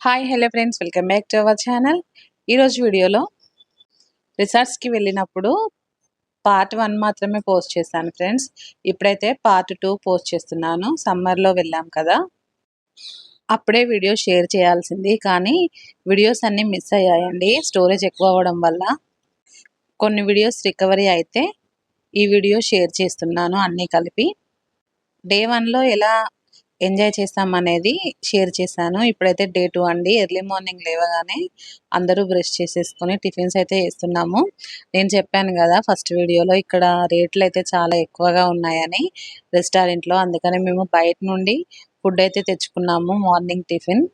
Hi hello friends, welcome back to our channel. ఈరోజు వీడియోలో రిసార్ట్స్కి వెళ్ళినప్పుడు పార్ట్ 1 మాత్రమే పోస్ట్ చేశాను ఫ్రెండ్స్. ఇప్పుడైతే పార్ట్ 2 పోస్ట్ చేస్తున్నాను. సమ్మర్లో వెళ్ళాం కదా, అప్పుడే వీడియో షేర్ చేయాల్సింది కానీ వీడియోస్ అన్నీ మిస్ అయ్యాయండి స్టోరేజ్ ఎక్కువ అవ్వడం వల్ల. కొన్ని వీడియోస్ రికవరీ అయితే ఈ వీడియో షేర్ చేస్తున్నాను అన్నీ కలిపి. డే 1లో ఎలా ఎంజాయ్ చేసామనేది షేర్ చేశాను. ఇప్పుడైతే డే 2 అండి. ఎర్లీ మార్నింగ్ లేవగానే అందరూ బ్రష్ చేసేసుకొని టిఫిన్స్ అయితే చేస్తున్నాము. నేను చెప్పాను కదా ఫస్ట్ వీడియోలో, ఇక్కడ రేట్లు అయితే చాలా ఎక్కువగా ఉన్నాయని రెస్టారెంట్లో. అందుకని మేము బయట నుండి ఫుడ్ అయితే తెచ్చుకున్నాము మార్నింగ్ టిఫిన్.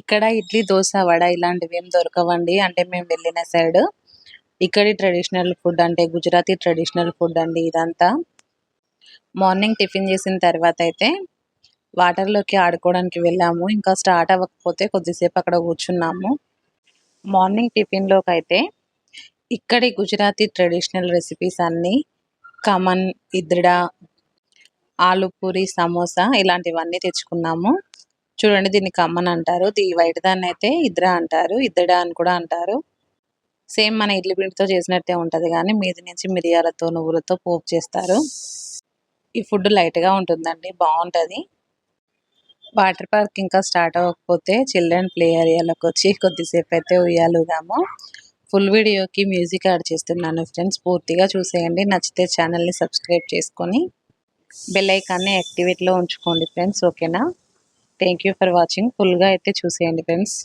ఇక్కడ ఇడ్లీ, దోశ, వడ ఇలాంటివి ఏం దొరకవండి, అంటే మేము వెళ్ళిన సైడ్. ఇక్కడి ట్రెడిషనల్ ఫుడ్ అంటే గుజరాతీ ట్రెడిషనల్ ఫుడ్ అండి ఇదంతా. మార్నింగ్ టిఫిన్ చేసిన తర్వాత అయితే వాటర్లోకి ఆడుకోవడానికి వెళ్ళాము. ఇంకా స్టార్ట్ అవ్వకపోతే కొద్దిసేపు అక్కడ కూర్చున్నాము. మార్నింగ్ టిఫిన్లోకి అయితే ఇక్కడి గుజరాతీ ట్రెడిషనల్ రెసిపీస్ అన్నీ ఖమన్, ఇద్డా, ఆలు పూరి, సమోసా ఇలాంటివన్నీ తెచ్చుకున్నాము. చూడండి, దీన్ని ఖమన్ అంటారు. వైట్ దాన్ని అయితే ఇద్డా అంటారు, ఇద్దడా అని కూడా అంటారు. సేమ్ మన ఇడ్లీ పిండితో చేసినట్టే ఉంటుంది కానీ మీది నుంచి మిరియాలతో, నువ్వులతో పోపు చేస్తారు. ఈ ఫుడ్ లైట్గా ఉంటుందండి, బాగుంటుంది. వాటర్ పార్క్ ఇంకా స్టార్ట్ అవ్వకపోతే చిల్డ్రన్ ప్లే ఏరియాలోకి వచ్చి కొద్దిసేపు అయితే ఉయ్యాలుగాము. ఫుల్ వీడియోకి మ్యూజిక్ యాడ్ చేస్తున్నాను ఫ్రెండ్స్, పూర్తిగా చూసేయండి. నచ్చితే ఛానల్ని సబ్స్క్రైబ్ చేసుకొని బెల్ ఐకాన్ని యాక్టివేట్లో ఉంచుకోండి ఫ్రెండ్స్, ఓకేనా? Thank you for watching. ఫుల్గా అయితే చూసేయండి ఫ్రెండ్స్.